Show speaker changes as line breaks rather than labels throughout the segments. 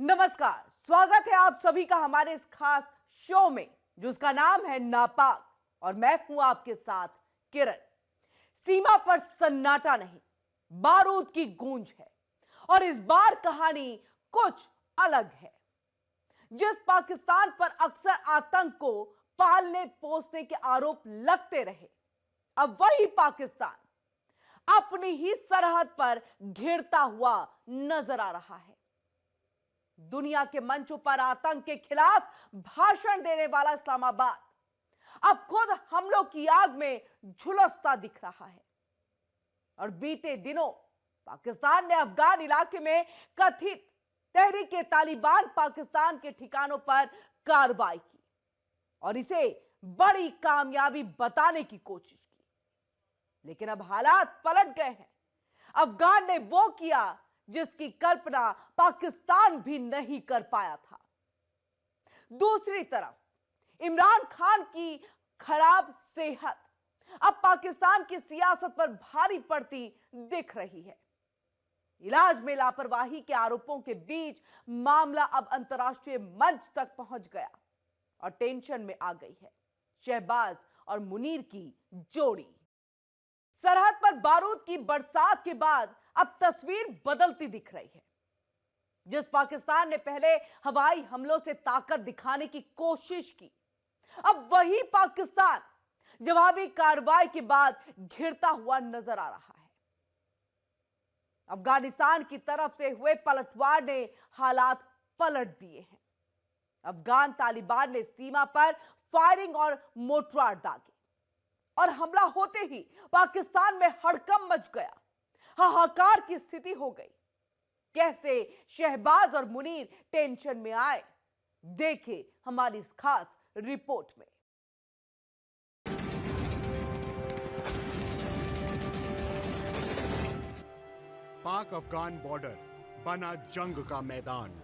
नमस्कार, स्वागत है आप सभी का हमारे इस खास शो में जिसका नाम है नापाक और मैं हूं आपके साथ किरण। सीमा पर सन्नाटा नहीं, बारूद की गूंज है और इस बार कहानी कुछ अलग है। जिस पाकिस्तान पर अक्सर आतंक को पालने पोसने के आरोप लगते रहे, अब वही पाकिस्तान अपनी ही सरहद पर घिरता हुआ नजर आ रहा है। दुनिया के मंचों पर आतंक के खिलाफ भाषण देने वाला इस्लामाबाद अब खुद हमलों की आग में झुलसता दिख रहा है। और बीते दिनों पाकिस्तान ने अफगान इलाके में कथित तहरीक-ए-तालिबान पाकिस्तान के ठिकानों पर कार्रवाई की और इसे बड़ी कामयाबी बताने की कोशिश की, लेकिन अब हालात पलट गए हैं। अफगान ने वो किया जिसकी कल्पना पाकिस्तान भी नहीं कर पाया था। दूसरी तरफ इमरान खान की खराब सेहत अब पाकिस्तान की सियासत पर भारी पड़ती दिख रही है। इलाज में लापरवाही के आरोपों के बीच मामला अब अंतर्राष्ट्रीय मंच तक पहुंच गया और टेंशन में आ गई है शहबाज और मुनीर की जोड़ी। सरहद पर बारूद की बरसात के बाद अब तस्वीर बदलती दिख रही है। जिस पाकिस्तान ने पहले हवाई हमलों से ताकत दिखाने की कोशिश की, अब वही पाकिस्तान जवाबी कार्रवाई के बाद घिरता हुआ नजर आ रहा है। अफगानिस्तान की तरफ से हुए पलटवार ने हालात पलट दिए हैं। अफगान तालिबान ने सीमा पर फायरिंग और मोर्टार दागे और हमला होते ही पाकिस्तान में हड़कंप मच गया, हाहाकार की स्थिति हो गई। कैसे शहबाज और मुनीर टेंशन में आए, देखे हमारी इस खास रिपोर्ट में।
पाक अफगान बॉर्डर बना जंग का मैदान।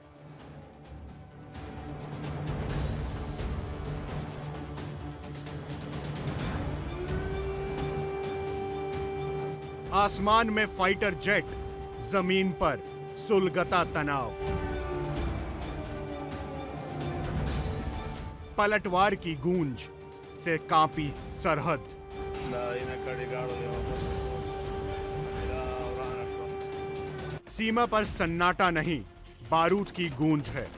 आसमान में फाइटर जेट, जमीन पर सुलगता तनाव। पलटवार की गूंज से कांपी सरहद। सीमा पर सन्नाटा नहीं, बारूद की गूंज है।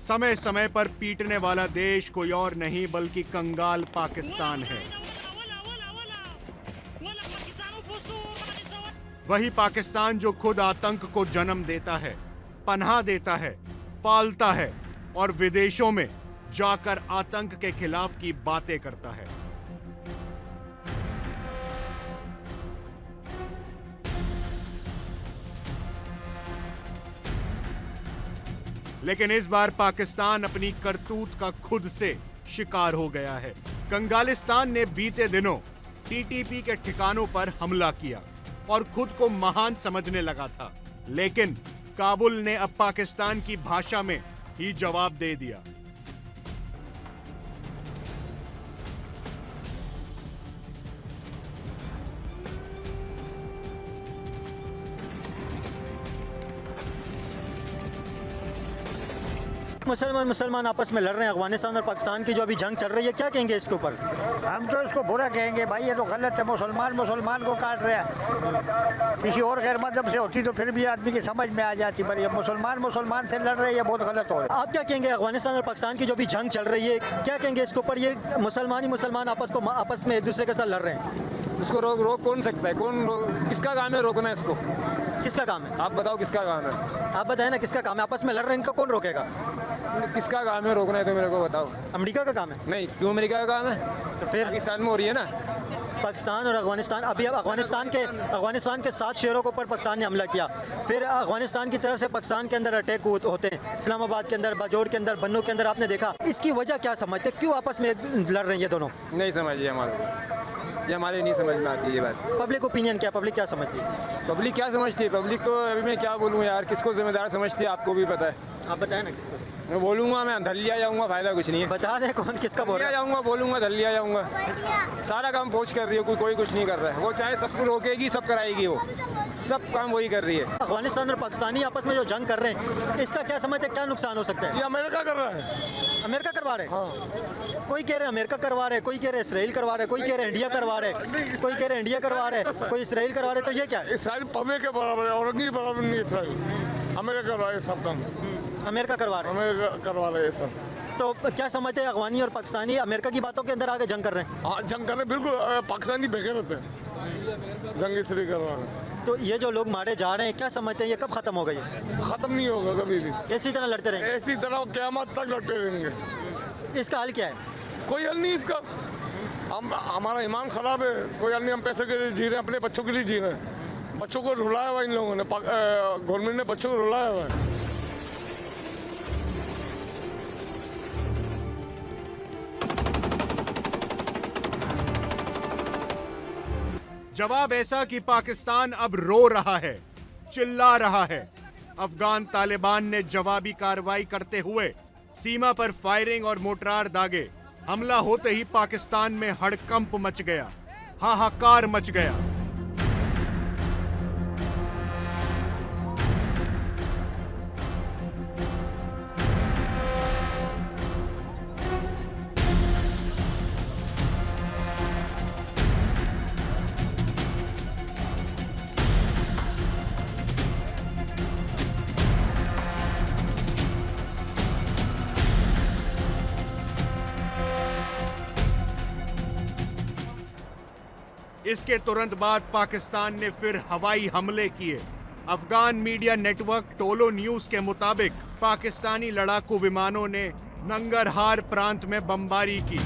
समय समय पर पीटने वाला देश कोई और नहीं बल्कि कंगाल पाकिस्तान है। वही पाकिस्तान जो खुद आतंक को जन्म देता है, पनाह देता है, पालता है और विदेशों में जाकर आतंक के खिलाफ की बातें करता है। लेकिन इस बार पाकिस्तान अपनी करतूत का खुद से शिकार हो गया है। कंगालिस्तान ने बीते दिनों टीटीपी के ठिकानों पर हमला किया और खुद को महान समझने लगा था, लेकिन काबुल ने अब पाकिस्तान की भाषा में ही जवाब दे दिया।
मुसलमान आपस में लड़ रहे हैं। अफगानिस्तान और पाकिस्तान की जो अभी जंग चल रही है, क्या कहेंगे इसके ऊपर?
हम तो इसको बुरा कहेंगे भाई, ये तो गलत है। मुसलमान को काट रहा है। किसी और गैर मजहब से होती तो फिर भी आदमी की समझ में आ जाती, पर ये मुसलमान से लड़ रहे हैं, ये बहुत गलत हो रहा है।
आप क्या कहेंगे अफगानिस्तान और पाकिस्तान की जो अभी जंग चल रही है, क्या कहेंगे इसके ऊपर? ये मुसलमान आपस में एक दूसरे के साथ लड़ रहे हैं।
इसको रोक कौन सकता है? किसका काम है रोकना इसको?
किसका काम है?
आप बताओ किसका काम है?
आप बताएं ना, किसका काम है? आपस में लड़ रहे हैं, इनको कौन रोकेगा?
किसका काम है रोकना है तो मेरे को बताओ।
अमेरिका का काम है?
नहीं, क्यों अमेरिका का काम है?
तो फिर
पाकिस्तान में हो रही है ना।
पाकिस्तान और अफगानिस्तान, अभी अब अफगानिस्तान के 7 शहरों के ऊपर पाकिस्तान ने हमला किया। फिर अफगानिस्तान की तरफ से पाकिस्तान के अंदर अटैक होते हैं, इस्लामाबाद के अंदर, बाजौर के अंदर, बन्नू के अंदर। आपने देखा, इसकी वजह क्या समझते? क्यों आपस में लड़ रहे हैं ये दोनों?
नहीं समझिए हमारे, ये हमारे नहीं समझ में आती ये बात।
पब्लिक ओपिनियन क्या, पब्लिक क्या समझती है?
पब्लिक क्या समझती है? पब्लिक तो अभी मैं क्या बोलूँ यार, किसको जिम्मेदार समझती है आपको भी पता है।
आप बताएं ना किसको।
मैं बोलूँगा मैं धल्लिया जाऊँगा, फायदा कुछ नहीं है।
बता दें कौन किसका बोल रहा
धल्लिया जाऊँगा, बोलूँगा धल्लिया जाऊँगा। सारा काम फौज कर रही है, कोई कुछ नहीं कर रहा है। वो चाहे सबको रोकेगी, सब कराएगी, वो सब काम वही कर रही है।
है। अफगानिस्तान और पाकिस्तानी आपस में जो जंग कर रहे हैं, इसका क्या समझते हैं, क्या नुकसान हो सकता है?
ये अमेरिका कर रहा है।
अमेरिका करवा रहे हैं। कोई कह रहे हैं अमेरिका करवा रहे हैं, कोई कह रहे हैं इसराइल करवा रहे हैं, कोई कह रहे हैं इंडिया करवा रहे हैं, कोई कह रहे हैं इंडिया करवा रहे हैं, कोई इसराइल करवा रहे हैं। तो ये क्या है?
इसराइल पवे के बराबर है, औरंगी के बराबर नहीं इसराइल। अमेरिका कर रहा है सब काम,
अमेरिका करवा रहे हैं।
अमेरिका करवा रहे हैं सब।
तो क्या समझते हैं अफगानी और पाकिस्तानी अमेरिका की बातों के अंदर आके जंग कर रहे हैं?
हाँ, जंग कर रहे बिल्कुल। पाकिस्तानी भेगे रहते हैं, जंग इसलिए करवा रहे हैं।
तो ये जो लोग मारे जा रहे हैं, क्या समझते हैं ये कब खत्म होगा? ये
खत्म नहीं होगा कभी भी,
इसी तरह लड़ते रहेंगे?
ऐसी तरह क़यामत तक लड़ते रहेंगे।
इसका हल क्या है?
कोई हल नहीं इसका। हम हमारा ईमान खराब है, कोई हल नहीं। हम पैसे के लिए जी रहे हैं, अपने बच्चों के लिए जी रहे हैं। बच्चों को रुलाया हुआ इन लोगों ने, गवर्नमेंट ने बच्चों को रुलाया हुआ है।
जवाब ऐसा कि पाकिस्तान अब रो रहा है, चिल्ला रहा है। अफगान तालिबान ने जवाबी कार्रवाई करते हुए सीमा पर फायरिंग और मोर्टार दागे। हमला होते ही पाकिस्तान में हड़कंप मच गया, हाहाकार मच गया। इसके तुरंत बाद पाकिस्तान ने फिर हवाई हमले किए। Afghan media network Tolo news के मुताबिक पाकिस्तानी लड़ाकू विमानों ने नंगरहार प्रांत में बमबारी की।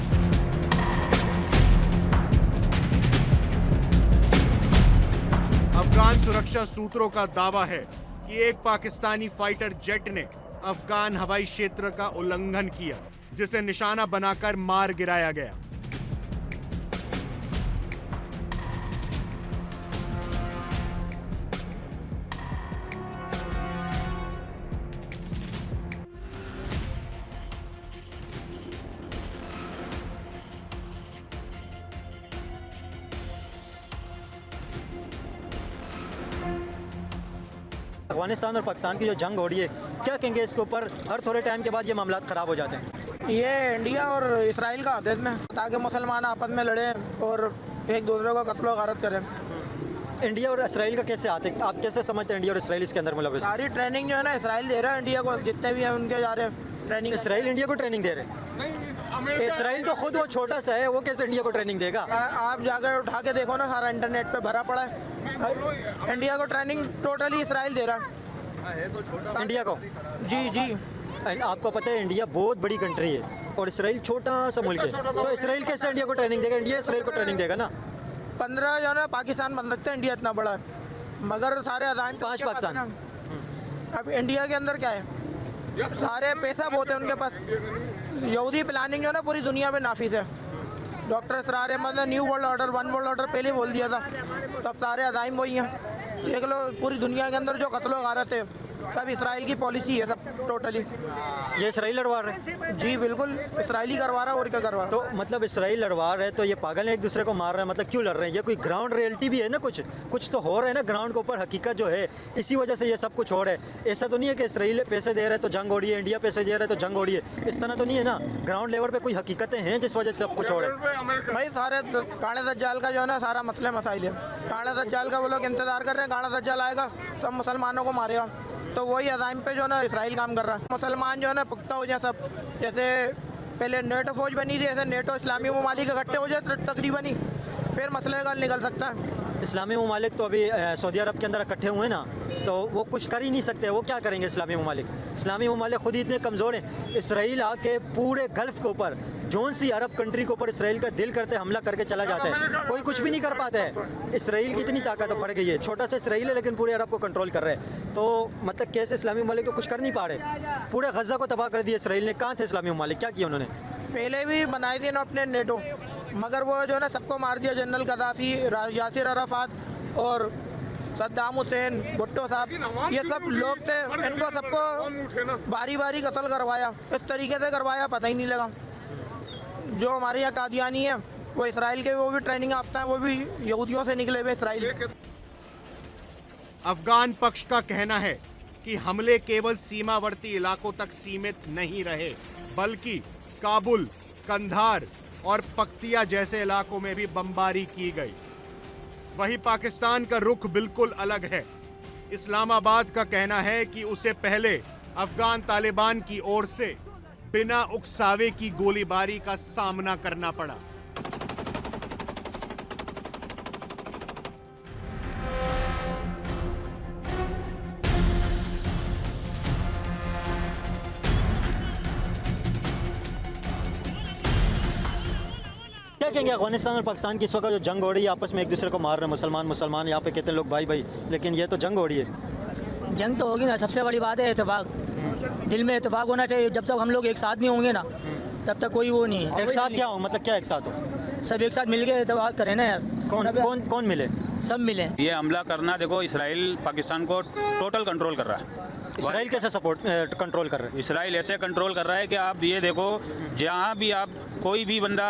अफगान सुरक्षा सूत्रों का दावा है कि एक पाकिस्तानी फाइटर जेट ने अफगान हवाई क्षेत्र का उल्लंघन किया, जिसे निशाना बनाकर मार गिराया गया।
अफगानिस्तान और पाकिस्तान की जो जंग हो रही है, क्या कहेंगे इसके ऊपर? हर थोड़े टाइम के बाद ये मामला खराब हो जाते हैं।
ये इंडिया और इसराइल का हाथ है इसमें, ताकि मुसलमान आपस में लड़ें और एक दूसरे को कत्ल गारत करें।
इंडिया और इसराइल का कैसे आते हैं? आप कैसे समझते हैं इंडिया और इसराइल इसके अंदर मुलविस?
सारी ट्रेनिंग जो है ना इसराइल दे रहा है इंडिया को, जितने भी हैं उनके जा रहे हैं ट्रेनिंग।
इसराइल इंडिया को ट्रेनिंग दे रहे हैं? इसराइल तो खुद वो छोटा सा है, वो कैसे इंडिया को ट्रेनिंग देगा?
आप जाकर उठा के देखो ना, सारा इंटरनेट पे भरा पड़ा है। इंडिया को ट्रेनिंग टोटली इसराइल दे रहा है।
इंडिया को?
जी जी।
आपको पता है इंडिया बहुत बड़ी कंट्री है और इसराइल छोटा सा मुल्क है, तो इसराइल कैसे इंडिया को ट्रेनिंग देगा? इंडिया इसराइल को ट्रेनिंग देगा ना।
15 जो है ना पाकिस्तान बन सकते हैं, इंडिया इतना बड़ा है, मगर सारे अजाइम
5 पाकिस्तान।
अब इंडिया के अंदर क्या है, सारे पैसा बहुत है उनके पास। यहूदी प्लानिंग जो है ना पूरी दुनिया में नाफिज है। डॉक्टर इसरार अहमद ने new world order, one world order पहले बोल दिया था, तो अब सारे अजाइम वही हैं। देख लो पूरी दुनिया के अंदर जो कत्ल गारत है सब इसराइल की पॉलिसी है, सब टोटली।
ये इसराइल लड़वा रहे हैं?
जी बिल्कुल, इसराइली करवा रहा है और क्या करवा रहा है।
तो मतलब इसराइल लड़वा रहे हैं तो ये पागल है, एक दूसरे को मार रहे हैं, मतलब क्यों लड़ रहे हैं? ये कोई ग्राउंड रियलिटी भी है ना, कुछ तो हो रहा है ना ग्राउंड के ऊपर, हकीकत जो है, इसी वजह से ये सब कुछ हो रहा है। ऐसा तो नहीं है कि इसराइल पैसे दे रहे हैं तो जंग हो रही है, इंडिया पैसे दे रहा है तो जंग हो रही है, इस तरह तो नहीं है ना। ग्राउंड लेवल पे कोई हकीकतें हैं जिस वजह से सब कुछ हो रहा है।
भाई सारे काले दज्जाल का जो है ना सारा मसले मसाइल है। काले दज्जाल का वो लोग इंतजार कर रहे हैं, काला दज्जाल आएगा सब मुसलमानों को मारेगा, तो वही अजाइम पे जो है ना इसराइल काम कर रहा है। मुसलमान जो है ना पुख्ता हो जाए सब, जैसे पहले नेटो फौज बनी थी, ऐसे नेटो इस्लामी ममालिक इकट्ठे हो जाए तकरीबन ही, फिर मसले का निकल सकता है।
इस्लामी ममालिक तो अभी सऊदी अरब के अंदर इकट्ठे हुए ना, तो वो कुछ कर ही नहीं सकते। वो क्या करेंगे इस्लामी ममालिक? इस्लामी ममालिक खुद ही इतने कमज़ोर हैं। इसराइल आके पूरे गल्फ़ के ऊपर, जौन सी अरब कंट्री के ऊपर इसराइल का दिल करते हमला करके चला जाता है, कोई कुछ भी नहीं कर पाता है। इसराइल की इतनी ताकत बढ़ गई है, छोटा सा इसराइल है लेकिन पूरे अरब को कंट्रोल कर रहे हैं। तो मतलब कैसे इस्लामी ममालिक तो कुछ कर नहीं पा रहे? पूरे गज़ा को तबाह कर दिया इसराइल ने। कहाँ थे इस्लामी ममालिक, क्या किया उन्होंने?
पहले भी बनाए थे ना अपने नेटो, मगर वो जो है ना सबको मार दिया। जनरल गद्दाफी, यासिर अराफात और सद्दाम हुसैन, भुट्टो साहब, ये सब लोग थे। इनको सबको बारी बारी कत्ल करवाया, इस तरीके से करवाया पता ही नहीं लगा। जो हमारे यहाँ कादियानी है वो इसराइल के, वो भी ट्रेनिंग याफ्ता है, वो भी यहूदियों से निकले हुए इसराइल।
अफगान पक्ष का कहना है कि हमले केवल सीमावर्ती इलाकों तक सीमित नहीं रहे, बल्कि काबुल, कंधार और पख्तिया जैसे इलाकों में भी बमबारी की गई। वहीं पाकिस्तान का रुख बिल्कुल अलग है। इस्लामाबाद का कहना है कि उसे पहले अफगान तालिबान की ओर से बिना उकसावे की गोलीबारी का सामना करना पड़ा।
क्या कहेंगे अफगानिस्तान और पाकिस्तान की इस वक्त जो जंग हो रही है, आपस में एक दूसरे को मार रहे हैं, मुसलमान यहाँ पे कहते हैं लोग भाई भाई, लेकिन ये तो जंग हो रही है।
जंग तो होगी ना, सबसे बड़ी बात है इत्तेफाक। दिल में इत्तेफाक होना चाहिए। जब तक हम लोग एक साथ नहीं होंगे ना, तब तक कोई वो नहीं है।
एक साथ क्या हो, मतलब क्या एक साथ हो?
सब एक साथ मिल के इत्तेफाक करें ना यार।
कौन मिले?
सब मिले।
ये हमला करना, देखो इसराइल पाकिस्तान को टोटल कंट्रोल कर रहा है।
इसराइल कैसे सपोर्ट कंट्रोल कर रहे हैं?
इसराइल ऐसे कंट्रोल कर रहा है कि आप ये देखो, जहाँ भी आप कोई भी बंदा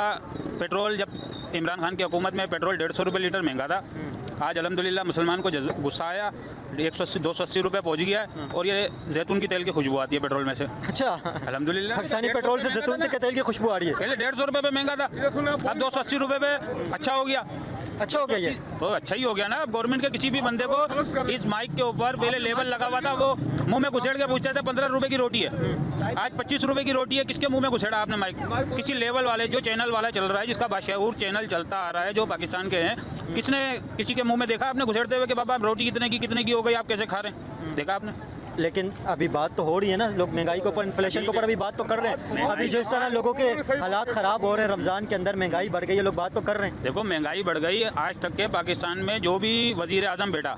पेट्रोल, जब इमरान खान की हुकूमत में पेट्रोल 150 रुपये लीटर महंगा था, आज अल्हम्दुलिल्लाह मुसलमान को गुस्सा आया, 180-280 रुपये पहुँच गया है। और ये जैतून की तेल की खुशबू आती है पेट्रोल में से।
अच्छा,
अल्हम्दुलिल्लाह
पाकिस्तानी पेट्रोल से जैतून के तेल की खुशबू आ रही है।
पहले 150 रुपये पे महंगा था, अब 280 रुपये पे अच्छा हो गया।
अच्छा हो गया ये
तो अच्छा ही हो गया ना। अब गवर्नमेंट के किसी भी बंदे को इस माइक के ऊपर पहले लेबल लगा हुआ था, वो मुंह में घुसेड़ के पूछते थे 15 रुपए की रोटी है, आज 25 रुपए की रोटी है। किसके मुंह में घुसेड़ा आपने माइक? किसी लेवल वाले, जो चैनल वाला चल रहा है, जिसका बाशऊर चैनल चलता आ रहा है, जो पाकिस्तान के हैं, किसने किसी के मुंह में देखा आपने घुसेड़ते हुए कि बाबा रोटी कितने की हो गई, आप कैसे खा रहे हैं? देखा आपने?
लेकिन अभी बात तो हो रही है ना, लोग महंगाई के ऊपर, इन्फ्लेशन के ऊपर अभी बात तो कर रहे हैं। अभी जिस तरह लोगों के हालात ख़राब हो रहे हैं, रमज़ान के अंदर महंगाई बढ़ गई है, लोग बात तो कर रहे हैं।
देखो महंगाई बढ़ गई। आज तक के पाकिस्तान में जो भी वजीर आजम बैठा,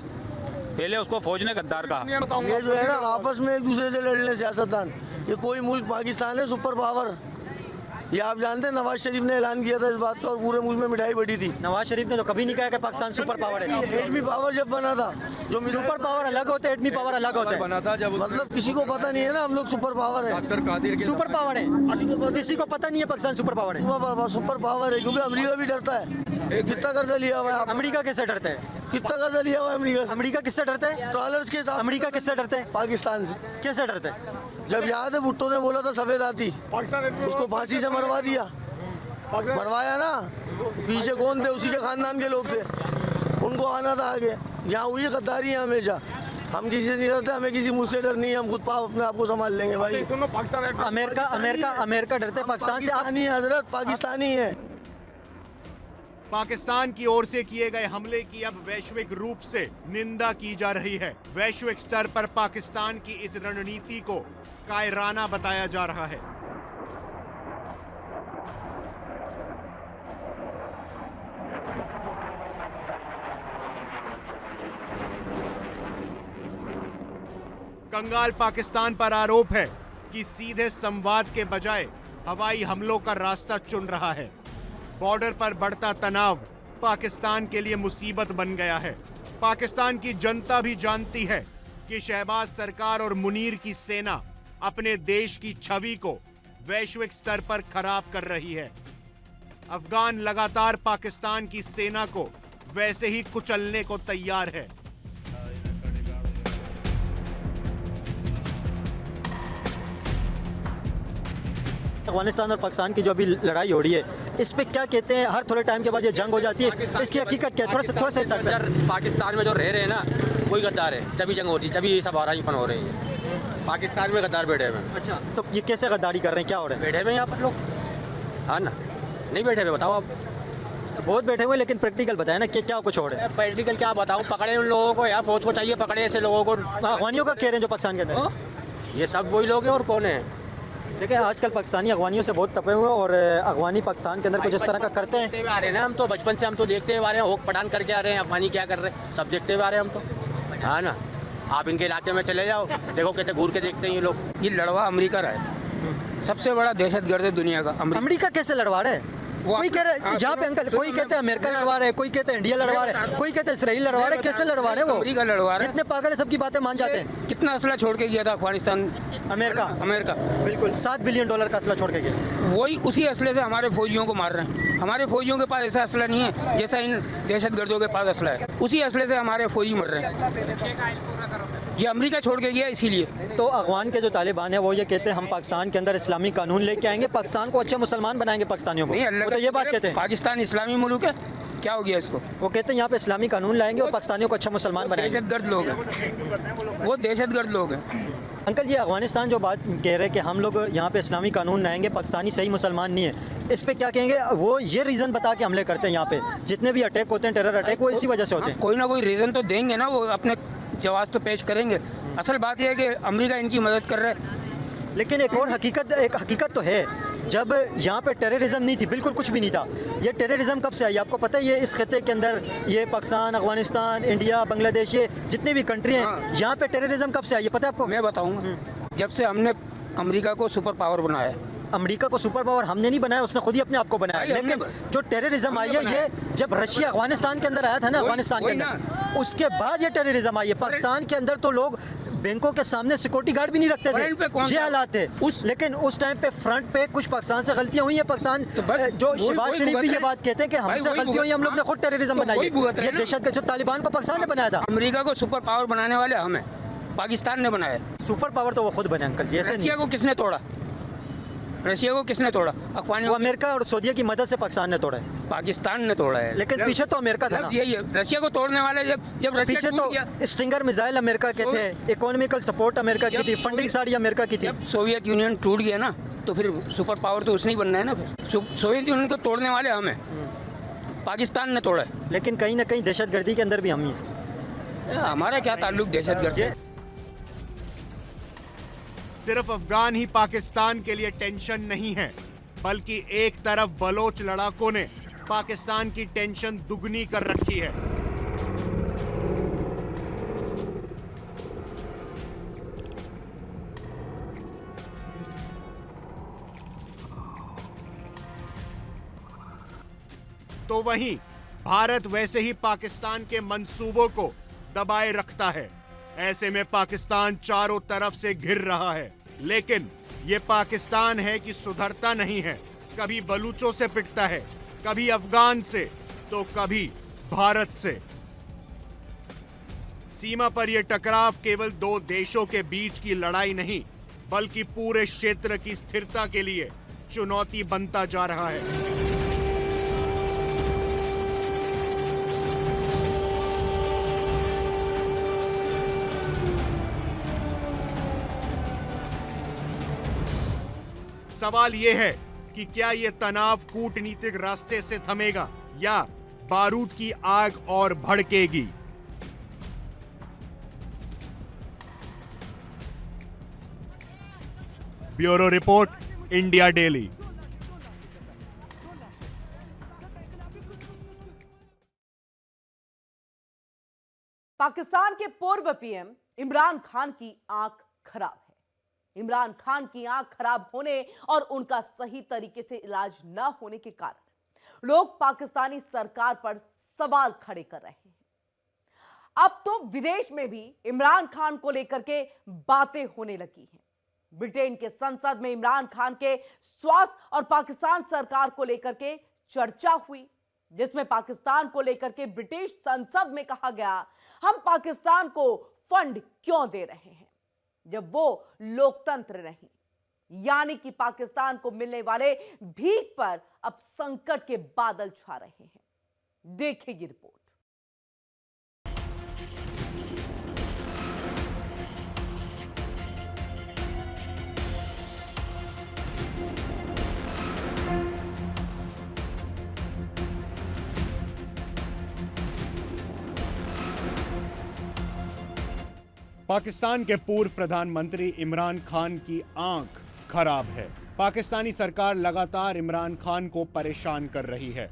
पहले उसको फौज ने गद्दार कहा।
ये जो है ना, आपस में एक दूसरे से लड़ रहे सियासतदान। ये कोई मुल्क पाकिस्तान है सुपर पावर, ये आप जानते हैं। नवाज शरीफ ने ऐलान किया था इस बात का और पूरे मुल्क में मिठाई बटी थी।
नवाज शरीफ ने तो कभी नहीं कहा कि पाकिस्तान सुपर पावर है।
एटमी पावर जब बना था, जो
सुपर पावर अलग होते हैं, एटमी पावर अलग होते हैं।
मतलब किसी को पता नहीं है ना, हम लोग सुपर पावर है।
सुपर पावर है, किसी को पता नहीं है पाकिस्तान सुपर पावर है।
सुपर पावर है क्योंकि अमेरिका भी डरता है। कितना कर्जा लिया हुआ है?
अमेरिका किससे डरते हैं?
कितना कर्जा लिया हुआ है अमेरिका?
अमेरिका किससे डरते हैं?
डॉलर्स के साथ।
अमेरिका किससे डरते हैं?
पाकिस्तान से।
कैसे डरते हैं?
जब याद है भुट्टो ने बोला था सफेद हाथी, उसको फांसी से मरवा दिया, मरवाया ना। पीछे कौन थे? उसी के खानदान के लोग थे, उनको आना था आगे। यहाँ हुई गद्दारी है हमेशा। हम किसी से नहीं डरते, हमें किसी मुल्क से डर नहीं है, हम खुद अपने आप को संभाल लेंगे भाई।
अमेरिका डरते पाकिस्तान से?
पाकिस्तानी है हजरत, पाकिस्तानी है।
पाकिस्तान की ओर से किए गए हमले की अब वैश्विक रूप से निंदा की जा रही है। वैश्विक स्तर पर पाकिस्तान की इस रणनीति को कायराना बताया जा रहा है। कंगाल पाकिस्तान पर आरोप है कि सीधे संवाद के बजाय हवाई हमलों का रास्ता चुन रहा है। बॉर्डर पर बढ़ता तनाव पाकिस्तान के लिए मुसीबत बन गया है। पाकिस्तान की जनता भी जानती है कि शहबाज सरकार और मुनीर की सेना अपने देश की छवि को वैश्विक स्तर पर खराब कर रही है। अफगान लगातार पाकिस्तान की सेना को वैसे ही कुचलने को तैयार है।
अफगानिस्तान और पाकिस्तान की जो अभी लड़ाई हो रही है, इस पे क्या कहते हैं? हर थोड़े टाइम के बाद ये जंग हो जाती है, इसकी हकीकत क्या है? थोड़ा सा
पाकिस्तान में जो रह रहे हैं ना, कोई गद्दार है, तभी जंग हो रही है, तभी ये सब आराईपन हो रही है। पाकिस्तान में गद्दार बैठे हुए हैं।
अच्छा, तो ये कैसे गद्दारी कर रहे हैं? क्या हो रहा है?
बैठे हुए यहाँ पर लोग, हाँ ना? नहीं बैठे हुए, बताओ आप।
बहुत बैठे हुए, लेकिन प्रैक्टिकल बताया ना कि क्या कुछ हो रहा है?
प्रैक्टिकल क्या बताऊँ? पकड़े उन लोगों को, यार फौज को चाहिए पकड़े ऐसे लोगों को।
अफगानियों का कह रहे हैं जो पाकिस्तान के अंदर,
ये सब वही लोग हैं और कौन है?
देखिए आजकल पाकिस्तानी अफगानियों से बहुत तपे हुए और अफगानी पाकिस्तान के अंदर कुछ इस तरह का करते हैं।
आ रहे हैं ना, हम तो बचपन से हम तो देखते हुए आ रहे हैं, होक पठान करके आ रहे हैं, अफगानी क्या कर रहे हैं सब देखते हुए आ रहे हैं हम तो, हाँ ना? आप इनके इलाके में चले जाओ, देखो कैसे घूर के देखते हैं ये लोग।
ये लड़वा अमेरिका रहा है, सबसे बड़ा दहशतगर्द है दुनिया का।
अमेरिका कैसे लड़वा रहे हैं? कोई कह रहे हैं यहाँ पे अंकल, कोई कहते हैं अमेरिका लड़वा रहे हैं, कोई कहते हैं इंडिया लड़वा रहे हैं, कोई कहते हैं इसराइल लड़वा रहे हैं। कैसे लड़वा रहे हैं वो?
अमेरिका लड़वा रहे हैं।
कितने पागल है, सबकी बातें मान जाते हैं।
कितना असला छोड़ के गया था अफगानिस्तान?
अमेरिका
बिल्कुल
$7 बिलियन का असला छोड़ के गया।
वही उसी असले से हमारे फौजियों को मार रहे हैं। हमारे फौजियों के पास ऐसा असला नहीं है जैसा इन दहशतगर्दों के पास असला है। उसी असले से हमारे फौजी मर रहे हैं। ये अमेरिका छोड़ के गया इसीलिए।
तो अफगान के जो तालिबान है वो ये कहते हैं हम पाकिस्तान के अंदर इस्लामी कानून लेके आएंगे, पाकिस्तान को अच्छे मुसलमान बनाएंगे पाकिस्तानियों को।
नहीं, अल्लाह
वो तो
का
ये बात
शुक्र है,
कहते हैं।
पाकिस्तान इस्लामी मुल्क है, क्या हो गया इसको?
वो कहते हैं यहाँ पे इस्लामी कानून लाएंगे और पाकिस्तानियों को अच्छा मुसलमान बनाएंगे।
दहशतगर्द लोग हैं, वो दहशतगर्द लोग हैं।
अंकल ये अफगानिस्तान जो बात कह रहे हैं कि हम लोग यहाँ पे इस्लामी कानून लाएंगे, पाकिस्तानी सही मुसलमान नहीं है, इस पे क्या कहेंगे? वो ये रीज़न बता के हमले करते हैं यहाँ पे, जितने भी अटैक होते हैं टेरर अटैक वो इसी वजह से होते हैं।
कोई ना कोई रीज़न तो देंगे ना, वो अपने जवाब तो पेश करेंगे। असल बात यह है कि अमेरिका इनकी मदद कर रहा है।
लेकिन एक हकीकत तो है, जब यहाँ पे टेररिज्म नहीं थी, बिल्कुल कुछ भी नहीं था। ये टेररिज्म कब से आई आपको पता है? ये इस खत्ते के अंदर ये पाकिस्तान, अफगानिस्तान, इंडिया, बांग्लादेश, ये जितने भी कंट्री हैं यहाँ पे टेररिज्म कब से आई है पता है आपको?
मैं बताऊँगा। जब से हमने अमेरिका को सुपर पावर बनाया है।
अमेरिका को सुपर पावर हमने नहीं बनाया, उसने खुद ही अपने आप को बनाया। लेकिन जो टेररिज्म आई है ये जब रशिया अफगानिस्तान के अंदर आया था ना, अफगानिस्तान के अंदर, उसके बाद ये टेररिज्म आई है। पाकिस्तान के अंदर तो लोग बैंकों के सामने सिक्योरिटी गार्ड भी नहीं रखते थे, ये हालात थे। लेकिन उस टाइम पे फ्रंट पे कुछ पाकिस्तान से गलतियां हुई है। पाकिस्तान जो शहबाज शरीफ भी ये बात कहते हैं कि हमसे गलती हुई, हम लोग ने खुद टेररिज्म बनाई है। ये दहशत जो तालिबान को पाकिस्तान ने बनाया था।
अमेरिका को सुपर पावर बनाने वाले हमें पाकिस्तान ने बनाया।
सुपर पावर तो वो खुद बने अंकल जी, ऐसे
रशिया को किसने तोड़ा? रशिया को किसने तोड़ा?
वो अमेरिका और सऊदीया की मदद से पाकिस्तान ने तोड़ा है।
पाकिस्तान ने तोड़ा है,
लेकिन पीछे तो अमेरिका था ना।
यही है रशिया को तोड़ने वाले। जब रशिया
पीछे तो स्टिंगर मिसाइल अमेरिका के थे, इकोनॉमिकल सपोर्ट अमेरिका की थी, फंडिंग सारी अमेरिका की थी।
जब सोवियत यूनियन टूट गया ना, तो फिर सुपर पावर तो उसने ही बनना है ना। फिर सोवियत यूनियन को तोड़ने वाले हमें पाकिस्तान ने तोड़ा है।
लेकिन कहीं ना कहीं दहशतगर्दी के अंदर भी हम ही हैं।
हमारा क्या ताल्लुक दहशतगर्दी से?
सिर्फ अफगान ही पाकिस्तान के लिए टेंशन नहीं है, बल्कि एक तरफ बलोच लड़ाकों ने पाकिस्तान की टेंशन दुगनी कर रखी है। तो वहीं भारत वैसे ही पाकिस्तान के मंसूबों को दबाए रखता है। ऐसे में पाकिस्तान चारों तरफ से घिर रहा है, लेकिन ये पाकिस्तान है कि सुधरता नहीं है। कभी बलूचों से पिटता है, कभी अफगान से, तो कभी भारत से। सीमा पर यह टकराव केवल दो देशों के बीच की लड़ाई नहीं, बल्कि पूरे क्षेत्र की स्थिरता के लिए चुनौती बनता जा रहा है। सवाल यह है कि क्या यह तनाव कूटनीतिक रास्ते से थमेगा या बारूद की आग और भड़केगी। Bureau report, India daily.
Pakistan के पूर्व पीएम इमरान खान की आंख खराब है। इमरान खान की आंख खराब होने और उनका सही तरीके से इलाज न होने के कारण लोग पाकिस्तानी सरकार पर सवाल खड़े कर रहे हैं। अब तो विदेश में भी इमरान खान को लेकर के बातें होने लगी हैं। ब्रिटेन के संसद में इमरान खान के स्वास्थ्य और पाकिस्तान सरकार को लेकर के चर्चा हुई, जिसमें पाकिस्तान को लेकर के ब्रिटिश संसद में कहा गया, हम पाकिस्तान को फंड क्यों दे रहे हैं जब वो लोकतंत्र नहीं। यानी कि पाकिस्तान को मिलने वाले भीख पर अब संकट के बादल छा रहे हैं। देखिए ये रिपोर्ट।
पाकिस्तान के पूर्व प्रधानमंत्री इमरान खान की आंख खराब है। पाकिस्तानी सरकार लगातार इमरान खान को परेशान कर रही है।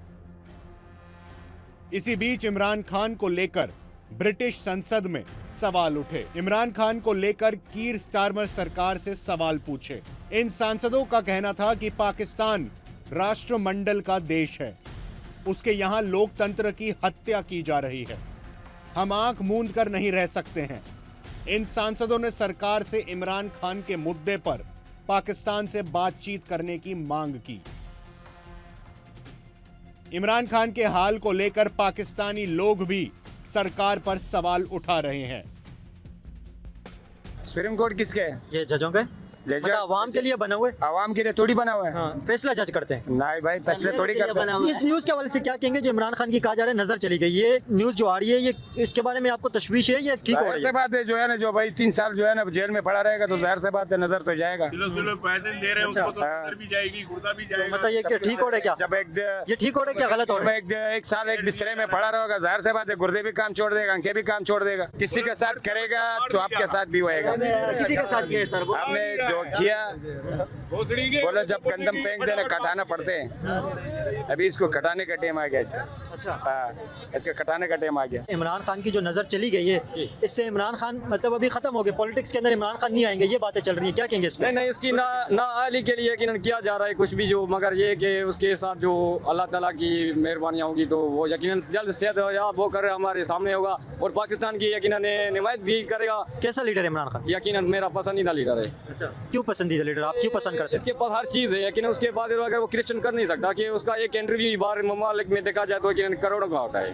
इसी बीच इमरान खान को लेकर ब्रिटिश संसद में सवाल उठे। इमरान खान को लेकर कीर स्टारमर सरकार से सवाल पूछे। इन सांसदों का कहना था कि पाकिस्तान राष्ट्रमंडल का देश है, उसके यहां लोकतंत्र की हत्या की जा रही है। हम आंख मूंद कर नहीं रह सकते हैं। इन सांसदों ने सरकार से इमरान खान के मुद्दे पर पाकिस्तान से बातचीत करने की मांग की। इमरान खान के हाल को लेकर पाकिस्तानी लोग भी सरकार पर सवाल उठा रहे हैं।
सुप्रीम कोर्ट किसके है?
ये जजों के, मतलब आवाम के लिए बने हुए,
आवाम के लिए थोड़ी बना हुआ है।
हाँ, फैसला जज करते हैं।
नहीं भाई, फैसले थोड़ी करते हैं।
इस न्यूज़ के हवाले से क्या कहेंगे जो इमरान खान की कहा जा रहा है नजर चली गई, ये न्यूज़ जो आ रही है, ये इसके बारे में आपको तशवीश है या ठीक हो रही
से
है?
बात है जो है ना, जो भाई 3 साल जो है ना जेल में पड़ा रहेगा तो जाहिर से बात है नजर तो जाएगा।
मतलब ये ठीक हो रहा है क्या?
जब
ये ठीक हो रहा है क्या गलत हो रहा है?
एक साल एक बिस्तरे में पड़ा रहेगा, जाहिर से बात है गुर्दे भी काम छोड़ देगा, आंखें भी काम छोड़ देगा। किसी के साथ करेगा तो आपके साथ भी होएगा।
किसी के साथ किया सर?
आपने जो किया बोलो, जब कंदम फेंक देना कटाना पड़ते हैं। अभी इसको कटाने का टाइम आ गया इसका।
अच्छा,
इसका कटाने का टाइम आ गया।
इमरान खान की जो नजर चली गई है, इससे इमरान खान मतलब अभी खत्म हो गया, पॉलिटिक्स के अंदर इमरान खान नहीं आएंगे, ये बातें चल रही है, क्या कहेंगे इसमें?
नहीं, इसकी ना आली के लिए यकीनन किया जा रहा है कुछ भी, जो मगर ये कि उसके साथ जो अल्लाह ताला की मेहरबानियाँ होगी तो वो यकीनन जल्द से जल्द वो कर हमारे सामने होगा और पाकिस्तान की यकीनन निमायत भी करेगा।
कैसा लीडर है इमरान खान?
यकीनन मेरा पसंदीदा लीडर है।
अच्छा, क्यों पसंदीदा लीडर, आप क्यों पसंद करते हैं?
इसके पास हर चीज़ है, लेकिन उसके बाद अगर वो क्रिएशन कर नहीं सकता कि उसका एक इंटरव्यू बाहर ममालिक में देखा जाए तो यकीनन करोड़ों का होता है।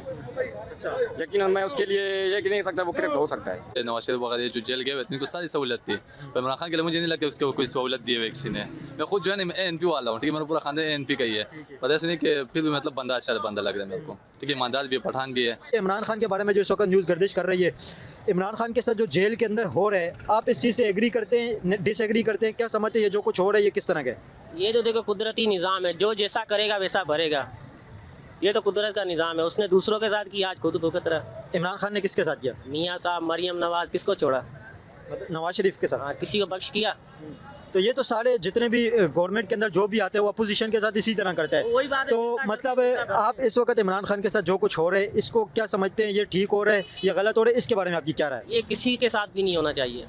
यकीनन मैं उसके लिए ये कह नहीं सकता वो करेक्ट हो सकता है।
नवाज शरीफ वगैरह जो जेल गए हुए थे उनको सारी सहूलत थी, पर इमरान खान के लिए मुझे नहीं लगता उसको कोई सहूलत दी है किसी ने। मैं खुद जो है ना ANP वाला हूँ, ठीक है, मेरा पूरा खानदान ANP का ही है, पर ऐसे नहीं कि फिर भी मतलब बंदा अच्छा बंदा लग रहा है मेरे को, ठीक है, ईमानदार भी है, पठान भी है।
इमरान खान के बारे में जो इस वक्त न्यूज़ गर्दिश कर रही है, इमरान खान के साथ जो जेल के अंदर हो रहा है, आप इस चीज़ से एग्री करते हैं, डिसएग्री करते हैं, क्या समझते हैं ये जो कुछ हो रहा है ये किस तरह का है?
ये तो देखो कुदरती निज़ाम है, जो जैसा करेगा वैसा भरेगा, ये तो कुदरत का निज़ाम है। उसने दूसरों के साथ किया, आज खुद भुगत रहा।
इमरान खान ने किसके साथ किया?
मियाँ साहब, मरियम नवाज, किसको छोड़ा?
नवाज शरीफ के साथ।
हाँ, किसी को बख्श किया?
तो ये तो सारे जितने भी गवर्नमेंट के अंदर जो भी आते हैं वो अपोजिशन के साथ इसी तरह करते हैं।
वही बात है,
तो मतलब आप इस वक्त इमरान खान के साथ जो कुछ हो रहा है इसको क्या समझते हैं, ये ठीक हो रहा है या गलत हो रहा है, इसके बारे में आपकी क्या राय है?
ये किसी के साथ भी नहीं होना चाहिए।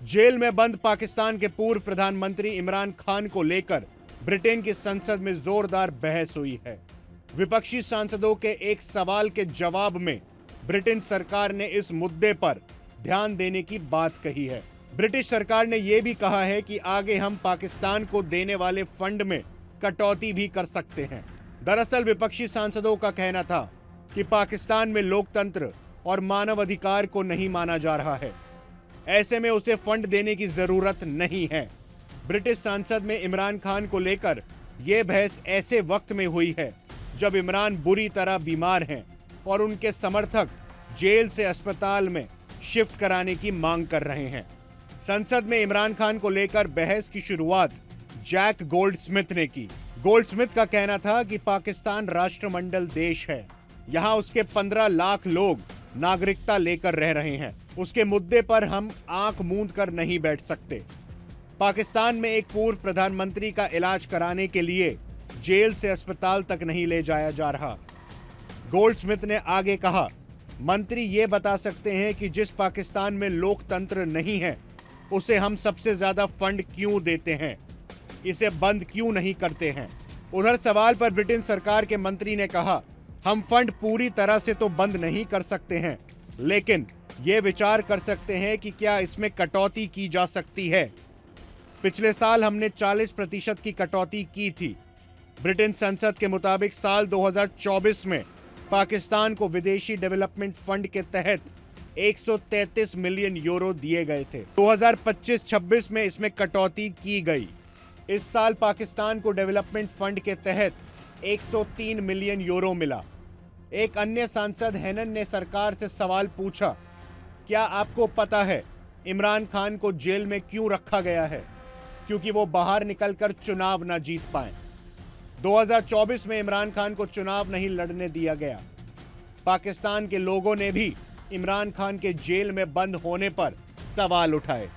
जेल में बंद पाकिस्तान के पूर्व प्रधानमंत्री इमरान खान को लेकर ब्रिटेन की संसद में जोरदार बहस हुई है। विपक्षी सांसदों के एक सवाल के जवाब में ब्रिटेन सरकार ने इस मुद्दे पर ध्यान देने की बात कही है। ब्रिटिश सरकार ने यह भी कहा है कि आगे हम पाकिस्तान को देने वाले फंड में कटौती भी कर सकते हैं। दरअसल विपक्षी सांसदों का कहना था कि पाकिस्तान में लोकतंत्र और मानव अधिकार को नहीं माना जा रहा है, ऐसे में उसे फंड देने की जरूरत नहीं है। ब्रिटिश संसद में इमरान खान को लेकर यह बहस ऐसे वक्त में हुई है जब इमरान बुरी तरह बीमार हैं और उनके समर्थक जेल से अस्पताल में शिफ्ट कराने की मांग कर रहे हैं। संसद में इमरान खान को लेकर बहस की शुरुआत जैक गोल्डस्मिथ ने की। गोल्डस्मिथ का कहना था कि पाकिस्तान राष्ट्रमंडल देश है, यहाँ उसके 15 लाख लोग नागरिकता लेकर रह रहे हैं, उसके मुद्दे पर हम आंख मूंद कर नहीं बैठ सकते। पाकिस्तान में एक पूर्व प्रधानमंत्री का इलाज कराने के लिए जेल से अस्पताल तक नहीं ले जाया जा रहा। गोल्डस्मिथ ने आगे कहा, मंत्री ये बता सकते हैं कि जिस पाकिस्तान में लोकतंत्र नहीं है उसे हम सबसे ज्यादा फंड क्यों देते हैं, इसे बंद क्यों नहीं करते हैं। उधर सवाल पर ब्रिटेन सरकार के मंत्री ने कहा, हम फंड पूरी तरह से तो बंद नहीं कर सकते हैं, लेकिन ये विचार कर सकते हैं कि क्या इसमें कटौती की जा सकती है। पिछले साल हमने 40% की कटौती की थी। ब्रिटेन संसद के मुताबिक साल 2024 में पाकिस्तान को विदेशी डेवलपमेंट फंड के तहत 133 मिलियन यूरो दिए गए थे। 2025-26 में इसमें कटौती की गई। इस साल पाकिस्तान को डेवलपमेंट फंड के तहत 103 मिलियन यूरो मिला। एक अन्य सांसद हेनन ने सरकार से सवाल पूछा, क्या आपको पता है इमरान खान को जेल में क्यों रखा गया है? क्योंकि वो बाहर निकलकर चुनाव न जीत पाए। 2024 में इमरान खान को चुनाव नहीं लड़ने दिया गया। पाकिस्तान के लोगों ने भी इमरान खान के जेल में बंद होने पर सवाल उठाए।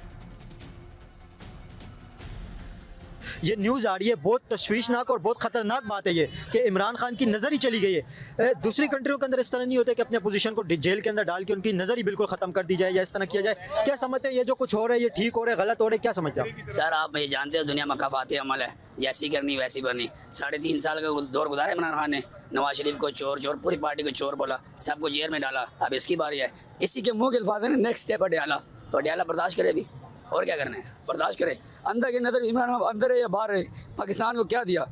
ये न्यूज़ आ रही है, बहुत तशवीशनाक और बहुत ख़तरनाक बात है ये कि इमरान खान की नज़र ही चली गई है। दूसरी कंट्रियों के अंदर इस तरह नहीं होता कि अपनी अपोजिशन को जेल के अंदर डाल के उनकी नज़र ही बिल्कुल ख़त्म कर दी जाए या इस तरह किया जाए। क्या समझते हैं ये जो कुछ हो रहा है ये ठीक हो रहा है, गलत हो रहा है, क्या समझते हैं?
सर आप ये जानते हो दुनिया में कफाती अमल है, जैसी करनी वैसी बनी। 3.5 साल का दौर गुजारा इमरान खान ने, नवाज शरीफ को चोर चोर, पूरी पार्टी को चोर बोला, सबको जेल में डाला। अब इसकी बारी है, इसी के मुंह के अल्फाज है नेक्स्ट स्टेप अडयाला, तो अडयाला बर्दाश्त करे भी, और क्या करना है, बर्दाश्त करे। अंदर के नज़र इमरान खान अंदर है या बाहर है, पाकिस्तान को क्या दिया,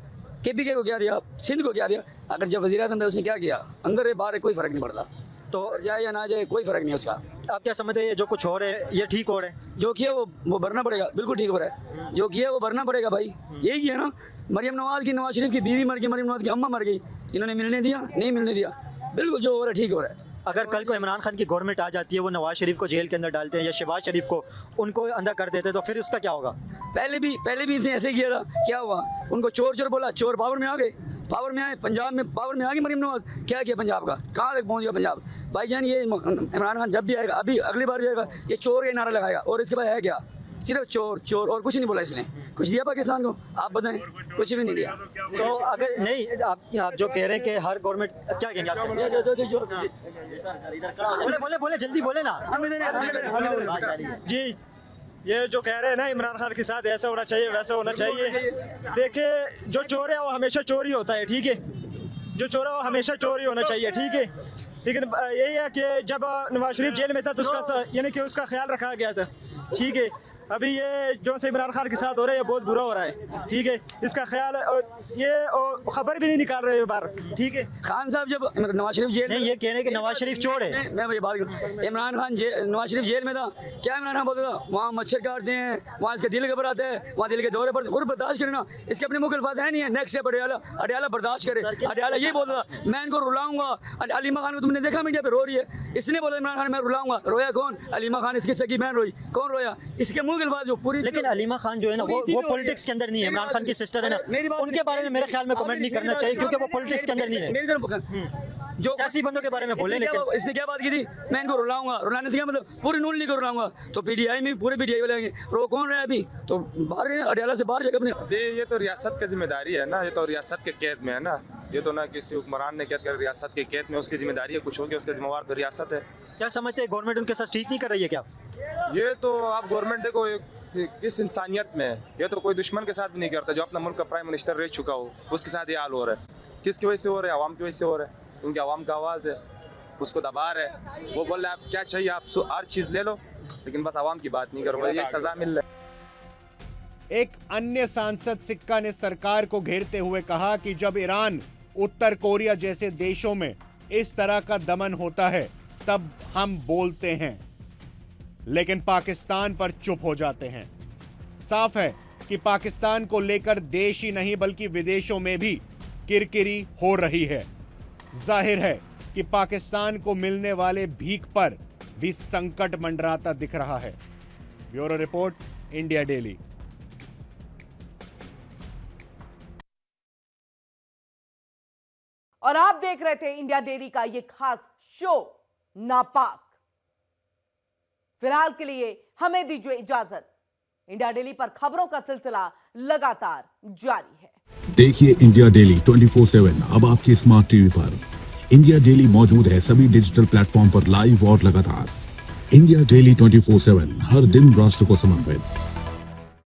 KPK को क्या दिया, सिंध को क्या दिया, अगर जब वज़ीर-ए-आज़म था उसने क्या किया, अंदर है बाहर है कोई फ़र्क नहीं पड़ता, तो जाए या ना जाए कोई फ़र्क नहीं है उसका।
आप क्या समझते हैं ये जो कुछ हो रहा है ये ठीक हो रहा है?
जो किया वो भरना पड़ेगा, बिल्कुल ठीक हो रहा है, जो किया वो भरना पड़ेगा भाई। यही किया ना, मरियम नवाज की, नवाज शरीफ की बीवी मर गई, मरियम नवाज की अम्मा मर गई, इन्होंने मिलने दिया, नहीं मिलने दिया, बिल्कुल जो हो रहा है ठीक हो रहा है।
अगर कल को इमरान खान की गवर्नमेंट आ जाती है, वो नवाज शरीफ को जेल के अंदर डालते हैं या शहबाज शरीफ को उनको अंदर कर देते हैं, तो फिर उसका क्या होगा?
पहले भी इसने ऐसे किया था, क्या हुआ, उनको चोर चोर बोला, चोर पावर में आ गए, पावर में आए, पंजाब में पावर में आ गई मरियम नवाज, क्या किया पंजाब का, कहाँ तक पहुँच गया पंजाब। भाईजान ये इमरान खान जब भी आएगा, अभी अगली बार भी आएगा, ये चोर का नारा लगाएगा, और इसके बाद है क्या, सिर्फ चोर चोर, और कुछ नहीं बोला इसने। कुछ दिया पाकिस्तान को, आप बताएं, कुछ भी नहीं दिया।
तो अगर नहीं, आप जो कह रहे हैं कि हर गवर्नमेंट, क्या कहेंगे आप? बोले जल्दी बोले ना
जी। ये जो कह रहे हैं ना इमरान खान के साथ ऐसा होना चाहिए वैसा होना चाहिए, देखिए जो चोर है वो हमेशा चोर ही होता है, ठीक है, जो चोर है वो हमेशा चोर ही होना चाहिए, ठीक है। लेकिन यही है कि जब नवाज शरीफ जेल में था तो उसका यानी कि उसका ख्याल रखा गया था, ठीक है। अभी ये जो से इमरान खान के साथ हो रहा है ये बहुत बुरा हो रहा है, ठीक है, इसका ख्याल ये खबर भी नहीं निकाल रहे बार, ठीक है।
खान साहब जब नवाज शरीफ जेल,
नहीं ये कह रहे हैं कि नवाज शरीफ चोर है,
मैं ये बात करूँ, इमरान खान नवाज शरीफ जेल में था, क्या इमरान खान बोलता था, वहाँ मच्छर काटते हैं, वहाँ इसका दिल घबराता है, वहाँ दिल के दौरे पर, खुद बर्दाश्त करे ना, इसके अपने मुख्य अल्फाज है नहीं है, नेक्स्ट स्टेप अडयाला बर्दाश्त करे। अडयाला ये बोलता था मैं इनको रुलाऊंगा, अलीमा खान को तुमने देखा मीडिया पे रो रही है, इसने बोला इमरान खान मैं रुलाऊंगा, रोया कौन, अलीमा खान इसकी सगी बहन रोई, कौन रोया, इसके मुख्य अल्फाज जो पूरी।
लेकिन अलीमा खान जो है ना वो पॉलिटिक्स के अंदर नहीं है, इमरान खान की सिस्टर है ना, उनके बारे में मेरे ख्याल में कमेंट नहीं करना चाहिए क्योंकि वो पॉलिटिक्स के अंदर नहीं है। जो सियासी बंदों के बारे में बोले, लेकिन
इसने क्या बात की थी, मैं इनको रुलाऊंगा, रुलाने से क्या मतलब, पूरी नून लीग को रुलाऊंगा, तो PTI में पूरे PTI वाले आएंगे, रो कौन रहा है अभी, तो बाहर अडयाला से बाहर जाकर अपने।
ये तो रियासत की जिम्मेदारी है ना, ये तो रियासत के कैद में है ना, ये तो ना किसी हुक्मरान ने कैद कर, रियासत के कैद में उसकी जिम्मेदारी है, कुछ हो गया उसका जिम्मेवार तो रियासत है।
क्या समझते हैं गवर्नमेंट उनके साथ ठीक नहीं कर रही है क्या?
ये तो आप गवर्नमेंट देखो किस इंसानियत में है, ये तो कोई दुश्मन के साथ भी नहीं करता, जो अपना मुल्क का प्राइम मिनिस्टर रह चुका हो उसके साथ ये हाल हो रहा है। किसकी वजह से हो रहा है, आवाम की वजह से हो रहा है, क्योंकि आवाम का आवाज़ है, उसको दबा रहा है, वो बोल रहा है आप क्या चाहिए, आप हर चीज़ ले लो, लेकिन बस आवाम की बात नहीं करो, ये सजा मिल रहा है।
एक अन्य सांसद सिक्का ने सरकार को घेरते हुए कहा कि जब ईरान, उत्तर कोरिया जैसे देशों में इस तरह का दमन होता है तब हम बोलते हैं, लेकिन पाकिस्तान पर चुप हो जाते हैं। साफ है कि पाकिस्तान को लेकर देश ही नहीं बल्कि विदेशों में भी किरकिरी हो रही है। जाहिर है कि पाकिस्तान को मिलने वाले भीख पर भी संकट मंडराता दिख रहा है। Bureau report, India daily.
और आप देख रहे थे इंडिया डेली का ये खास शो नापाक। फिलहाल के लिए हमें दीजिए इजाजत। इंडिया डेली पर खबरों का सिलसिला लगातार जारी है।
देखिए इंडिया डेली 24/7 अब आपकी स्मार्ट टीवी पर। इंडिया डेली मौजूद है सभी डिजिटल प्लेटफॉर्म पर लाइव और लगातार। इंडिया डेली 24/7 हर दिन राष्ट्र को समर्पित।